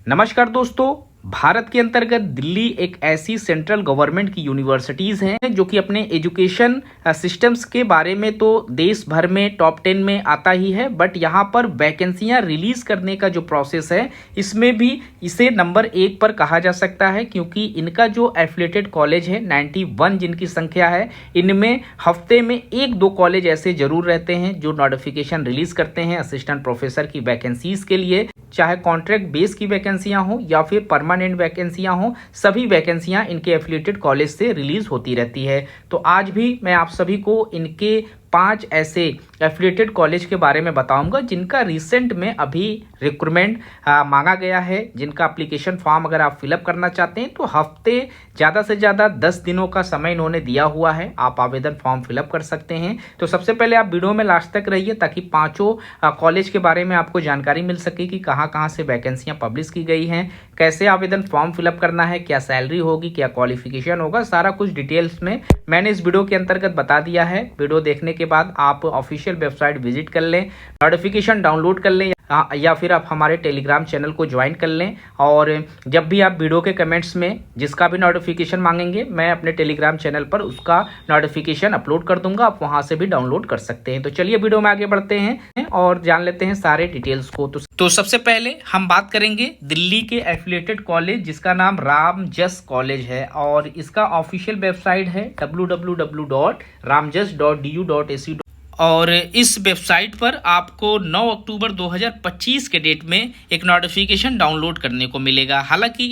नमस्कार दोस्तों। भारत के अंतर्गत दिल्ली एक ऐसी सेंट्रल गवर्नमेंट की यूनिवर्सिटीज़ हैं जो कि अपने एजुकेशन सिस्टम्स के बारे में तो देश भर में टॉप 10 में आता ही है, बट यहाँ पर वैकेंसियाँ रिलीज़ करने का जो प्रोसेस है इसमें भी इसे नंबर 1 पर कहा जा सकता है, क्योंकि इनका जो एफिलिएटेड कॉलेज है 91 जिनकी संख्या है, इनमें हफ्ते में 1-2 कॉलेज ऐसे ज़रूर रहते हैं जो नोटिफिकेशन रिलीज़ करते हैं असिस्टेंट प्रोफेसर की वैकेंसीज़ के लिए, चाहे कॉन्ट्रैक्ट बेस की वैकेंसियां हो या फिर परमानेंट वैकेंसियां हो। सभी वैकेंसियां इनके एफिलिएटेड कॉलेज से रिलीज होती रहती है। तो आज भी मैं आप सभी को इनके 5 ऐसे एफिलिएटेड कॉलेज के बारे में बताऊंगा जिनका रिसेंट में अभी रिक्रूटमेंट मांगा गया है, जिनका एप्लीकेशन फॉर्म अगर आप फिलअप करना चाहते हैं तो हफ्ते ज़्यादा से ज़्यादा 10 दिनों का समय इन्होंने दिया हुआ है, आप आवेदन फॉर्म फिलअप कर सकते हैं। तो सबसे पहले आप वीडियो में लास्ट तक रहिए ताकि पाँचों कॉलेज के बारे में आपको जानकारी मिल सके कि कहाँ कहाँ से वैकेंसियाँ पब्लिश की गई हैं, कैसे आवेदन फॉर्म फिलअप करना है, क्या सैलरी होगी, क्या क्वालिफिकेशन होगा, सारा कुछ डिटेल्स में मैंने इस वीडियो के अंतर्गत बता दिया है। वीडियो देखने के बाद आप ऑफिशियल वेबसाइट विजिट कर लें, नोटिफिकेशन डाउनलोड कर लें या फिर आप हमारे टेलीग्राम चैनल को ज्वाइन कर लें। और जब भी आप वीडियो के कमेंट्स में जिसका भी नोटिफिकेशन मांगेंगे मैं अपने टेलीग्राम चैनल पर उसका नोटिफिकेशन अपलोड कर दूंगा, आप वहां से भी डाउनलोड कर सकते हैं। तो चलिए वीडियो में आगे बढ़ते हैं और जान लेते हैं सारे डिटेल्स को। तो सबसे पहले हम बात करेंगे दिल्ली के एफिलिएटेड कॉलेज जिसका नाम रामजस कॉलेज है और इसका ऑफिशियल वेबसाइट है www.ramjas.du.ac और इस वेबसाइट पर आपको 9 अक्टूबर 2025 के डेट में एक नोटिफिकेशन डाउनलोड करने को मिलेगा। हालांकि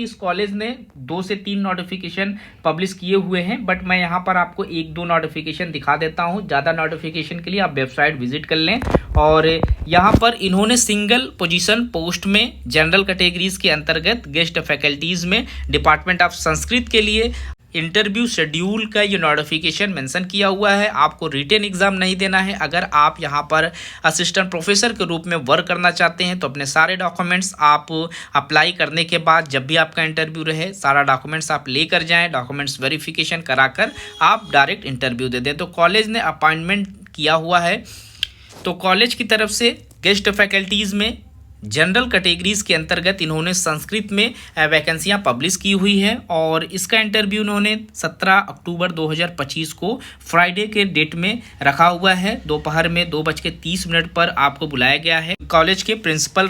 इस कॉलेज ने 2 से 3 नोटिफिकेशन पब्लिश किए हुए हैं, बट मैं यहां पर आपको 1-2 नोटिफिकेशन दिखा देता हूं। ज़्यादा नोटिफिकेशन के लिए आप वेबसाइट विजिट कर लें। और यहां पर इन्होंने सिंगल पोजीशन पोस्ट में जनरल कैटेगरीज के अंतर्गत गेस्ट फैकल्टीज़ में डिपार्टमेंट ऑफ संस्कृत के लिए इंटरव्यू शेड्यूल का ये नोटिफिकेशन मेंशन किया हुआ है। आपको रिटन एग्जाम नहीं देना है। अगर आप यहाँ पर असिस्टेंट प्रोफेसर के रूप में वर्क करना चाहते हैं तो अपने सारे डॉक्यूमेंट्स आप अप्लाई करने के बाद जब भी आपका इंटरव्यू रहे सारा डॉक्यूमेंट्स आप लेकर जाएं, डॉक्यूमेंट्स वेरिफिकेशन कराकर आप डायरेक्ट इंटरव्यू दे दें। तो कॉलेज ने अपॉइंटमेंट किया हुआ है। तो कॉलेज की तरफ से गेस्ट फैकल्टीज़ में जनरल कैटेगरीज के अंतर्गत इन्होंने संस्कृत में वैकेंसियां पब्लिश की हुई है और इसका इंटरव्यू इन्होंने 17 अक्टूबर 2025 को फ्राइडे के डेट में रखा हुआ है। दोपहर में 2:30 पर आपको बुलाया गया है कॉलेज के प्रिंसिपल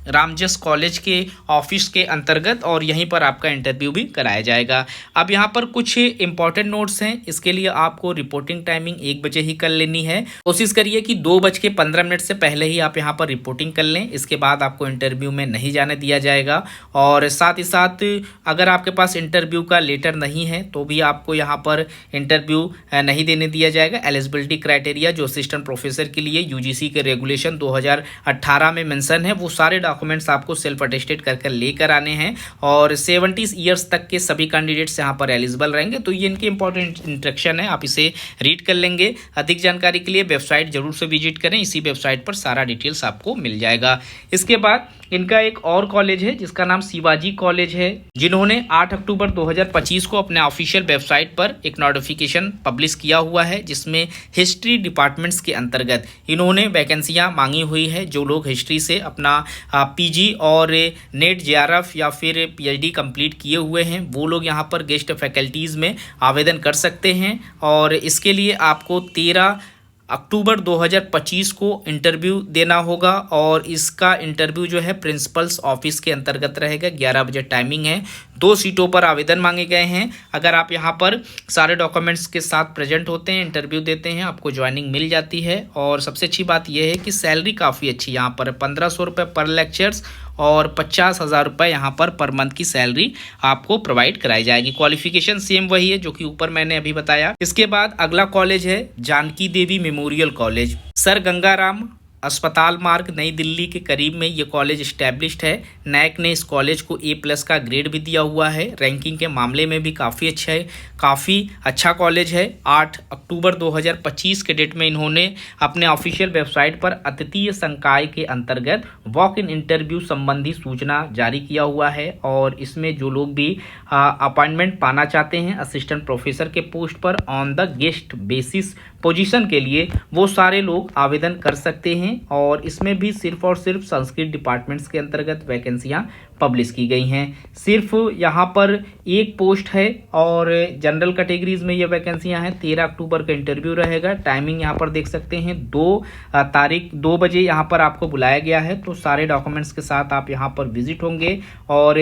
रामजस कॉलेज के ऑफिस के अंतर्गत और यहीं पर आपका इंटरव्यू भी कराया जाएगा। अब यहाँ पर कुछ इंपॉर्टेंट नोट्स हैं, इसके लिए आपको रिपोर्टिंग टाइमिंग 1 बजे ही कर लेनी है। कोशिश करिए कि 2:15 से पहले ही आप यहाँ पर रिपोर्टिंग कर लें, इसके बाद आपको इंटरव्यू में नहीं जाने दिया जाएगा। और साथ ही साथ अगर आपके पास इंटरव्यू का लेटर नहीं है तो भी आपको यहाँ पर इंटरव्यू नहीं देने दिया जाएगा। एलिजिबिलिटी क्राइटेरिया जो असिस्टेंट प्रोफेसर के लिए यूजीसी के रेगुलेशन 2018 में मेंशन है, वो सारे डॉक्यूमेंट्स आपको सेल्फ अटेस्टेड कर लेकर आने हैं और 70 ईयर्स तक के सभी कैंडिडेट्स यहाँ पर एलिजिबल रहेंगे। तो ये इनकी इंपॉर्टेंट इंस्ट्रक्शन है, आप इसे रीड कर लेंगे। अधिक जानकारी के लिए वेबसाइट जरूर से विजिट करें, इसी वेबसाइट पर सारा डिटेल्स आपको मिल जाएगा। इसके बाद इनका एक और कॉलेज है जिसका नाम शिवाजी कॉलेज है, जिन्होंने 8 अक्टूबर 2025 को अपने ऑफिशियल वेबसाइट पर एक नोटिफिकेशन पब्लिश किया हुआ है जिसमें हिस्ट्री डिपार्टमेंट्स के अंतर्गत इन्होंने वैकेंसियां मांगी हुई है। जो लोग हिस्ट्री से अपना पीजी और नेट जेआरएफ या फिर पीएचडी कंप्लीट किए हुए हैं वो लोग यहाँ पर गेस्ट फैकल्टीज़ में आवेदन कर सकते हैं। और इसके लिए आपको 13 अक्टूबर 2025 को इंटरव्यू देना होगा और इसका इंटरव्यू जो है प्रिंसिपल्स ऑफिस के अंतर्गत रहेगा। 11 बजे टाइमिंग है। 2 सीटों पर आवेदन मांगे गए हैं। अगर आप यहाँ पर सारे डॉक्यूमेंट्स के साथ प्रेजेंट होते हैं, इंटरव्यू देते हैं, आपको ज्वाइनिंग मिल जाती है। और सबसे अच्छी बात यह है कि सैलरी काफ़ी अच्छी यहाँ पर 1500 रुपये पर लेक्चर्स और 50,000 रुपये यहाँ पर मंथ की सैलरी आपको प्रोवाइड कराई जाएगी। क्वालिफिकेशन सेम वही है जो कि ऊपर मैंने अभी बताया। इसके बाद अगला कॉलेज है जानकी देवी मेमोरियल कॉलेज, सर गंगाराम अस्पताल मार्ग नई दिल्ली के करीब में ये कॉलेज इस्टेब्लिश्ड है। नैक ने इस कॉलेज को A+ का ग्रेड भी दिया हुआ है। रैंकिंग के मामले में भी काफ़ी अच्छा है, काफ़ी अच्छा कॉलेज है। 8 अक्टूबर 2025 के डेट में इन्होंने अपने ऑफिशियल वेबसाइट पर अद्वितीय संकाय के अंतर्गत वॉक इन इंटरव्यू संबंधी सूचना जारी किया हुआ है और इसमें जो लोग भी अपॉइंटमेंट पाना चाहते हैं असिस्टेंट प्रोफेसर के पोस्ट पर on the guest basis position के लिए वो सारे लोग आवेदन कर सकते हैं। हैं और इसमें भी सिर्फ और सिर्फ संस्कृत डिपार्टमेंट्स के अंतर्गत वैकेंसियां पब्लिश की गई हैं। सिर्फ यहाँ पर एक पोस्ट है और जनरल कैटेगरीज में ये वैकेंसियां हैं। 13 अक्टूबर का इंटरव्यू रहेगा। टाइमिंग यहाँ पर देख सकते हैं 2 बजे यहाँ पर आपको बुलाया गया है। तो सारे डॉक्यूमेंट्स के साथ आप यहाँ पर विजिट होंगे और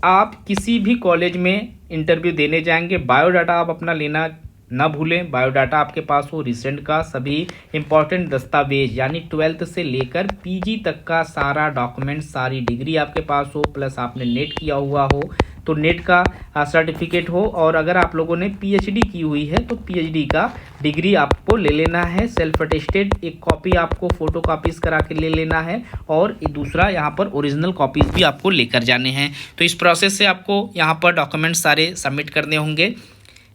आप किसी भी कॉलेज में इंटरव्यू देने जाएंगे, बायोडाटा आप अपना लेना ना भूलें। बायोडाटा आपके पास हो, रिसेंट का सभी इंपॉर्टेंट दस्तावेज यानी 12th से लेकर पीजी तक का सारा डॉक्यूमेंट, सारी डिग्री आपके पास हो, प्लस आपने नेट किया हुआ हो तो नेट का सर्टिफिकेट हो, और अगर आप लोगों ने पीएचडी की हुई है तो पीएचडी का डिग्री आपको ले लेना है। सेल्फ अटेस्टेड एक कॉपी आपको फोटो कॉपीज करा के ले लेना है और दूसरा यहाँ पर ओरिजिनल कॉपीज भी आपको लेकर जाने हैं। तो इस प्रोसेस से आपको यहाँ पर डॉक्यूमेंट सारे सबमिट करने होंगे।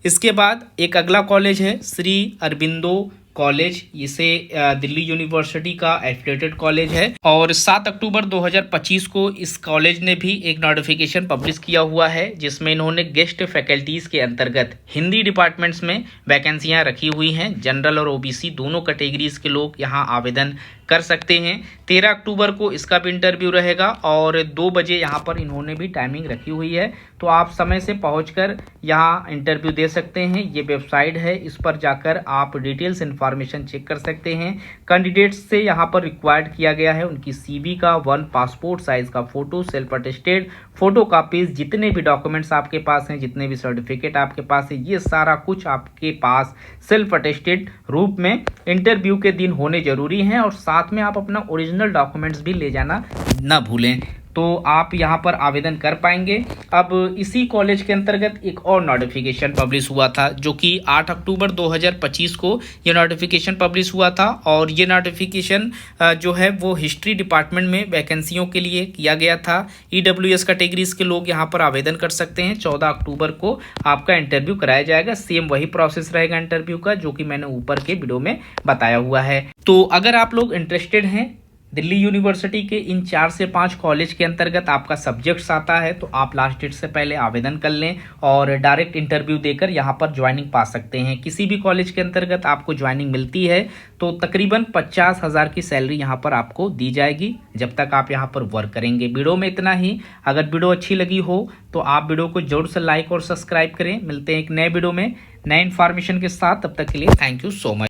इसके बाद एक अगला कॉलेज है श्री अरबिंदो कॉलेज। इसे दिल्ली यूनिवर्सिटी का एफिलिएटेड कॉलेज है और 7 अक्टूबर 2025 को इस कॉलेज ने भी एक नोटिफिकेशन पब्लिश किया हुआ है जिसमें इन्होंने गेस्ट फैकल्टीज़ के अंतर्गत हिंदी डिपार्टमेंट्स में वैकेंसियां रखी हुई हैं। जनरल और ओबीसी दोनों कैटेगरीज के लोग यहां आवेदन कर सकते हैं। 13 अक्टूबर को इसका भी इंटरव्यू रहेगा और 2 बजे यहाँ पर इन्होंने भी टाइमिंग रखी हुई है। तो आप समय से पहुंचकर यहाँ इंटरव्यू दे सकते हैं। ये वेबसाइट है, इस पर जाकर आप डिटेल्स इन्फॉर्मेशन चेक कर सकते हैं। कैंडिडेट्स से यहाँ पर रिक्वायर्ड किया गया है उनकी सीवी का 1 पासपोर्ट साइज का photo, self attested photo copies, जितने भी डॉक्यूमेंट्स आपके पास हैं, जितने भी सर्टिफिकेट आपके पास है, ये सारा कुछ आपके पास सेल्फ अटेस्टेड रूप में इंटरव्यू के दिन होने जरूरी हैं और साथ में आप अपना ओरिजिनल डॉक्यूमेंट्स भी ले जाना ना भूलें। तो आप यहाँ पर आवेदन कर पाएंगे। अब इसी कॉलेज के अंतर्गत एक और नोटिफिकेशन पब्लिश हुआ था जो कि 8 अक्टूबर 2025 को ये नोटिफिकेशन पब्लिश हुआ था और ये नोटिफिकेशन जो है वो हिस्ट्री डिपार्टमेंट में वैकेंसियों के लिए किया गया था। ईडब्ल्यूएस कैटेगरीज के लोग यहाँ पर आवेदन कर सकते हैं। 14 अक्टूबर को आपका इंटरव्यू कराया जाएगा। सेम वही प्रोसेस रहेगा इंटरव्यू का जो कि मैंने ऊपर के वीडियो में बताया हुआ है। तो अगर आप लोग इंटरेस्टेड हैं दिल्ली यूनिवर्सिटी के इन 4 से 5 कॉलेज के अंतर्गत आपका सब्जेक्ट्स आता है तो आप लास्ट डेट से पहले आवेदन कर लें और डायरेक्ट इंटरव्यू देकर यहाँ पर ज्वाइनिंग पा सकते हैं। किसी भी कॉलेज के अंतर्गत आपको ज्वाइनिंग मिलती है तो तकरीबन 50,000 की सैलरी यहाँ पर आपको दी जाएगी जब तक आप यहाँ पर वर्क करेंगे। वीडियो में इतना ही। अगर वीडियो अच्छी लगी हो तो आप वीडियो को जरूर से लाइक और सब्सक्राइब करें। मिलते हैं एक नए वीडियो में नए इन्फॉर्मेशन के साथ। तब तक के लिए थैंक यू सो मच।